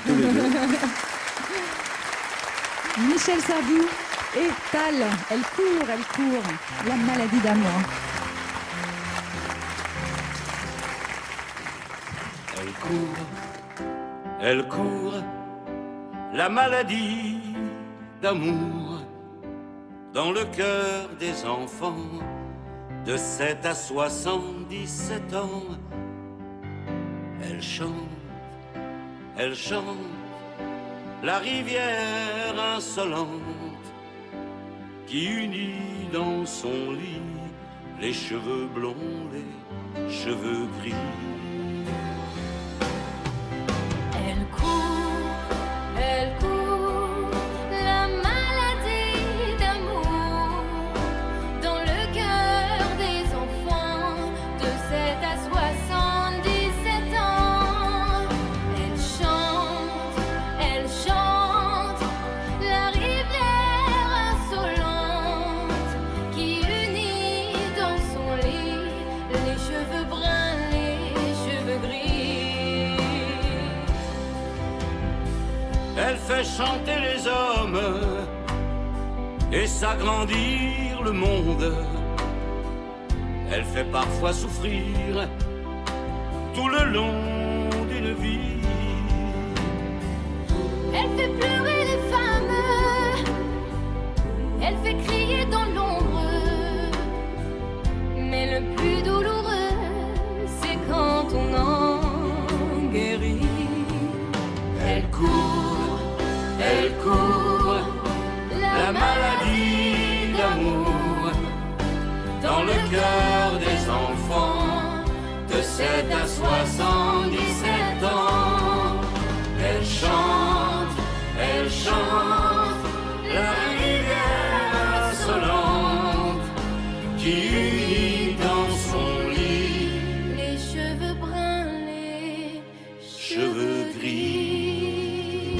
tous les deux. Michel Sardou et Tal, elle court, la maladie d'amour. Elle court, la maladie d'amour dans le cœur des enfants de 7 à 77 ans. Elle chante, la rivière insolente qui unit dans son lit les cheveux blonds, les cheveux gris. Elle court, la maladie d'amour dans le cœur des enfants de 7 à 77 ans. Elle chante, la rivière insolente qui unit dans son lit les cheveux bruns, les cheveux gris. Elle fait chanter les hommes et s'agrandir le monde. Elle fait parfois souffrir tout le long d'une vie. Elle fait pleurer les femmes, elle fait crier dans l'ombre. Mais le plus douloureux, c'est quand on en guérit. Elle court, la maladie d'amour dans le cœur des enfants de 7 à 77 ans. Elle chante, la rivière insolente qui unit dans son lit Les cheveux bruns, les cheveux gris.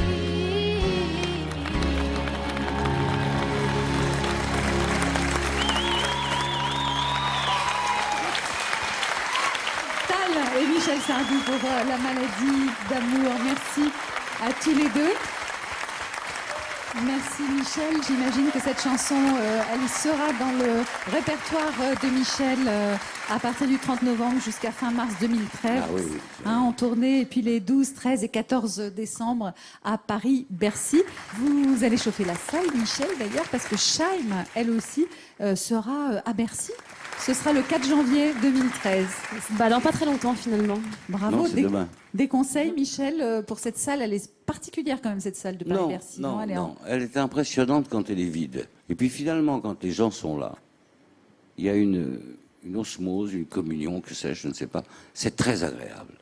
Tal et Michel Sardou pour la maladie d'amour. Merci à tous les deux. Merci Michel. J'imagine que cette chanson, elle sera dans le répertoire de Michel à partir du 30 novembre jusqu'à fin mars 2013. Ah oui, oui. En tournée, et puis les 12, 13 et 14 décembre à Paris, Bercy. Vous allez chauffer la salle, Michel, d'ailleurs, parce que Scheim, elle aussi, sera à Bercy. Ce sera le 4 janvier 2013. Bah, dans pas très longtemps, finalement. Bravo. Non, c'est demain. Des conseils, Michel, pour cette salle. Elle est particulière quand même, cette salle de Paris-Bercy. Non, elle est impressionnante quand elle est vide. Et puis finalement, quand les gens sont là, il y a une osmose, une communion, que sais-je, je ne sais pas. C'est très agréable.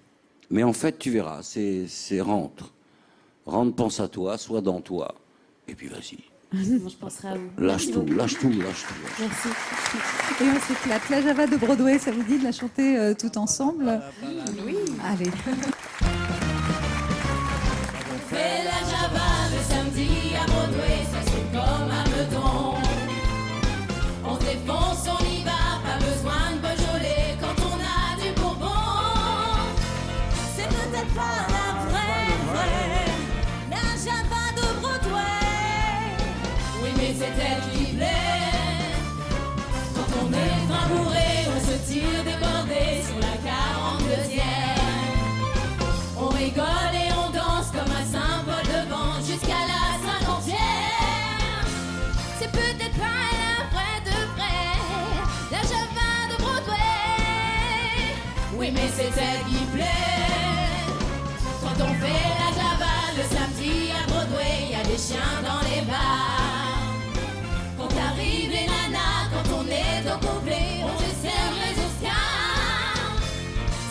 Mais en fait, tu verras, c'est rentre. Rentre, pense à toi, sois dans toi. Et puis vas-y. Moi, je penserai à vous. Lâche tout. Merci. Et on s'éclate. La Java de Broadway, ça vous dit de la chanter tout ensemble? Oui. Allez. On fait la Java le samedi à Broadway, ça c'est comme un meudon. On se défonce, on y va, pas besoin de Beaujolais quand on a du Bourbon. C'est peut-être pas la vraie, la Java de Broadway. Oui, mais c'est elle qui plaît. Quand on est amoureux, on se tire débordé sur la 42e. On rigole et on danse comme à Saint-Paul-de-Vence jusqu'à la 50e. C'est peut-être pas la vraie de vrai, la Java de Broadway. Oui, mais c'est elle qui plaît. Quand on fait la Java le samedi à Broadway, y a des chiens dans les bars. Quand arrivent les nanas, quand on est au complet, on se serve les Oscars.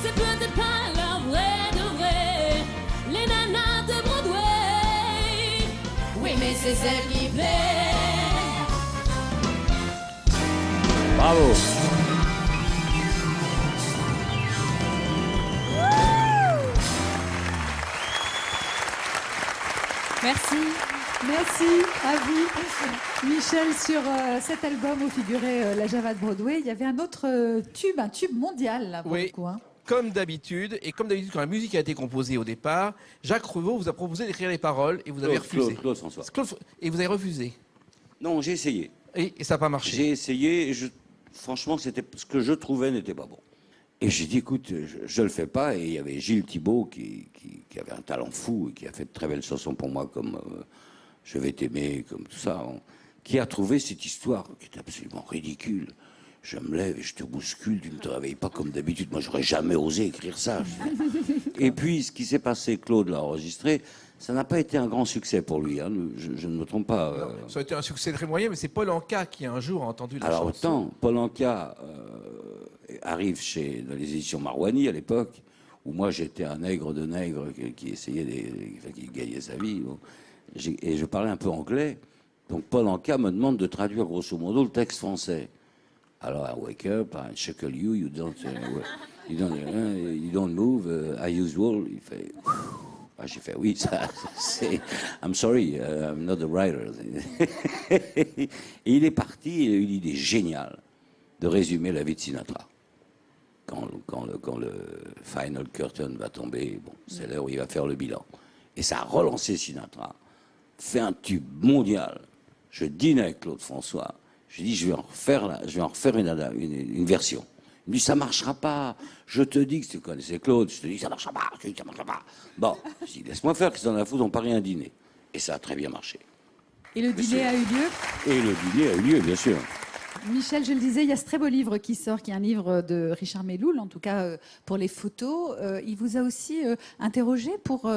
C'est peut-être pas la vraie de vrai, les nanas de Broadway. Oui, mais c'est celle qui plaît. Bravo. Merci. Merci à vous. Michel, sur cet album où figurait la Java de Broadway, il y avait un autre tube, un tube mondial, là, pour Oui. le coup, hein. comme d'habitude, et comme d'habitude, quand la musique a été composée au départ, Jacques Revaux vous a proposé d'écrire les paroles et vous avez refusé. Claude François. Et vous avez refusé. Non, j'ai essayé. Et ça n'a pas marché. J'ai essayé, et franchement, ce que je trouvais n'était pas bon. Et j'ai dit, écoute, je le fais pas. Et il y avait Gilles Thibault qui avait un talent fou et qui a fait de très belles chansons pour moi, comme Je vais t'aimer, comme tout ça, qui a trouvé cette histoire qui est absolument ridicule. Je me lève et je te bouscule, tu ne te réveilles pas comme d'habitude. Moi, j'aurais jamais osé écrire ça. Et puis, ce qui s'est passé, Claude l'a enregistré, ça n'a pas été un grand succès pour lui. Hein. Je ne me trompe pas. Non, ça a été un succès très moyen, mais c'est Paul Anka qui un jour a entendu la Alors chanson. autant, Paul Anka arrive dans les éditions Marouani à l'époque, où moi j'étais un nègre de nègre qui essayait, qui gagnait sa vie. Bon. Et je parlais un peu anglais. Donc Paul Anka me demande de traduire grosso modo le texte français. Alors, I wake up, I shackle you, you don't move, as usual. Il fait... Ah, j'ai fait, oui, ça, c'est... I'm sorry, I'm not the writer. Et il est parti, il a eu l'idée géniale de résumer la vie de Sinatra. Quand le final curtain va tomber, bon, c'est l'heure où il va faire le bilan. Et ça a relancé Sinatra, fait un tube mondial. Je dîne avec Claude François. J'ai dit, je vais en refaire une version. Il me dit, ça marchera pas. Je te dis que tu connaissais Claude. Je te dis, ça marchera pas. Je te dis, ça marchera pas. Bon, je dis, laisse-moi faire, qu'est-ce que t'en as à foutre, on parie un dîner. Et ça a très bien marché. Et le dîner a eu lieu? Et le dîner a eu lieu, bien sûr. Michel, je le disais, il y a ce très beau livre qui sort, qui est un livre de Richard Méloul, en tout cas pour les photos. Il vous a aussi interrogé pour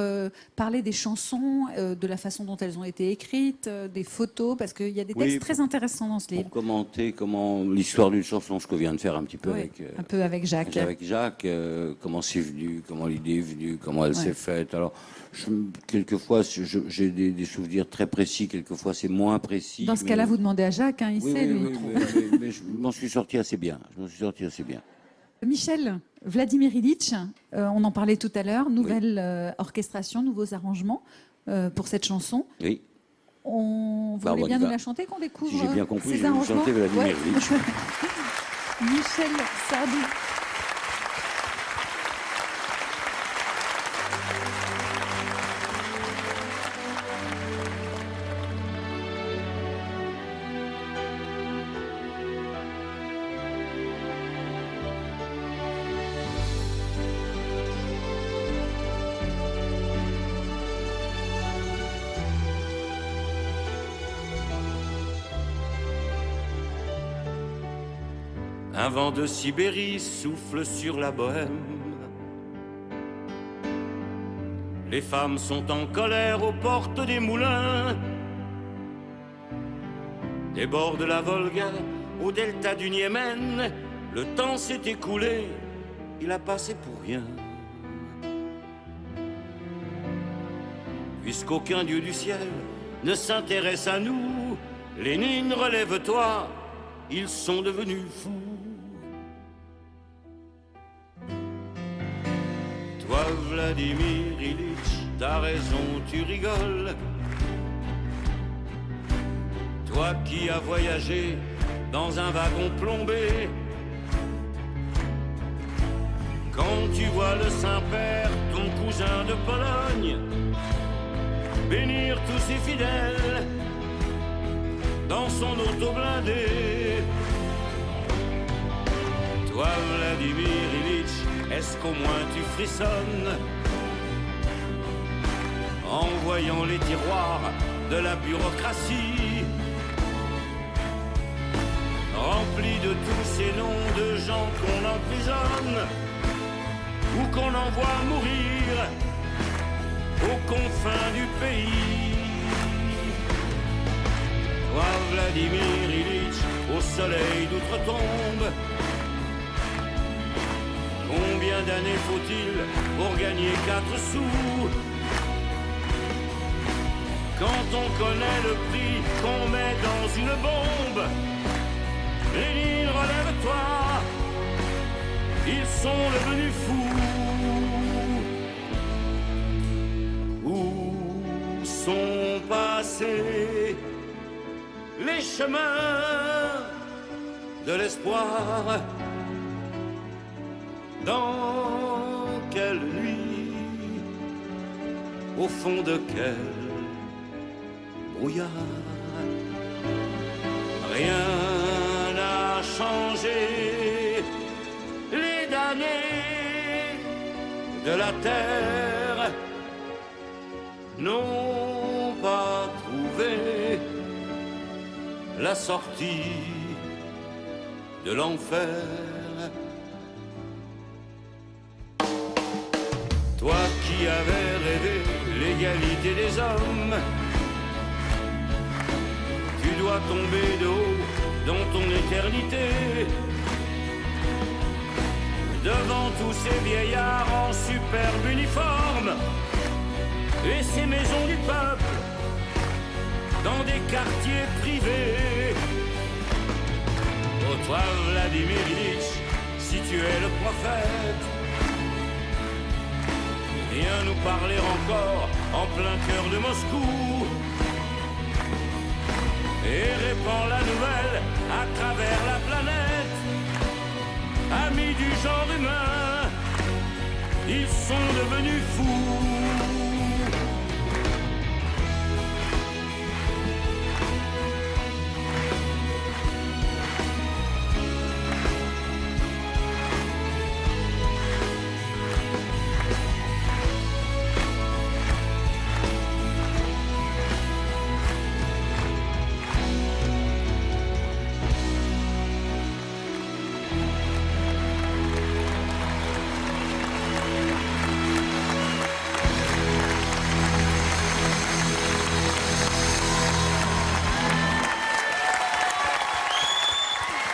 parler des chansons, de la façon dont elles ont été écrites, des photos, parce qu'il y a des textes très intéressants dans ce livre. Pour commenter comment l'histoire d'une chanson, ce que vient de faire un petit peu avec Jacques. Avec Jacques, comment c'est venu, comment l'idée est venue, comment elle s'est faite. Alors, quelquefois, j'ai des souvenirs très précis, quelquefois c'est moins précis. Dans ce cas-là, vous demandez à Jacques, hein, il sait, lui. Mais je m'en suis sorti assez bien. Michel, Vladimir Ilitch, on en parlait tout à l'heure, nouvelle orchestration, nouveaux arrangements pour cette chanson. Oui. Vous voulez bien nous la chanter, qu'on découvre si j'ai bien compris, ces je vais vous arrangements chanter Vladimir Ilitch. Michel Sardou. Un vent de Sibérie souffle sur la bohème. Les femmes sont en colère aux portes des moulins. Des bords de la Volga au delta du Niémen, le temps s'est écoulé, il a passé pour rien. Puisqu'aucun dieu du ciel ne s'intéresse à nous, Lénine, relève-toi, ils sont devenus fous. Toi, Vladimir Ilitch, t'as raison, tu rigoles. Toi qui as voyagé dans un wagon plombé, quand tu vois le Saint-Père, ton cousin de Pologne, bénir tous ses fidèles dans son auto blindé. Toi, Vladimir Ilitch, est-ce qu'au moins tu frissonnes en voyant les tiroirs de la bureaucratie remplis de tous ces noms de gens qu'on emprisonne ou qu'on envoie mourir aux confins du pays? Toi, Vladimir Ilitch, au soleil d'outre-tombe, combien d'années faut-il pour gagner 4 sous? Quand on connaît le prix qu'on met dans une bombe, Lénine, relève-toi, ils sont devenus fous. Où sont passés les chemins de l'espoir? Dans quelle nuit, au fond de quel brouillard, rien n'a changé. Les damnés de la terre n'ont pas trouvé la sortie de l'enfer. Toi qui avais rêvé l'égalité des hommes, tu dois tomber de haut dans ton éternité, devant tous ces vieillards en superbe uniforme et ces maisons du peuple dans des quartiers privés. Oh toi Vladimir Ilitch, si tu es le prophète, viens nous parler encore en plein cœur de Moscou et répand la nouvelle à travers la planète. Amis du genre humain, ils sont devenus fous.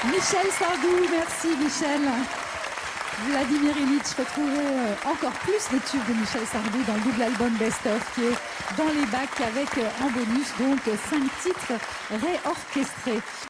Michel Sardou, merci Michel. Vladimir Ilitch, retrouvez encore plus de tubes de Michel Sardou dans le double album Best Of qui est dans les bacs avec en bonus donc 5 titres réorchestrés.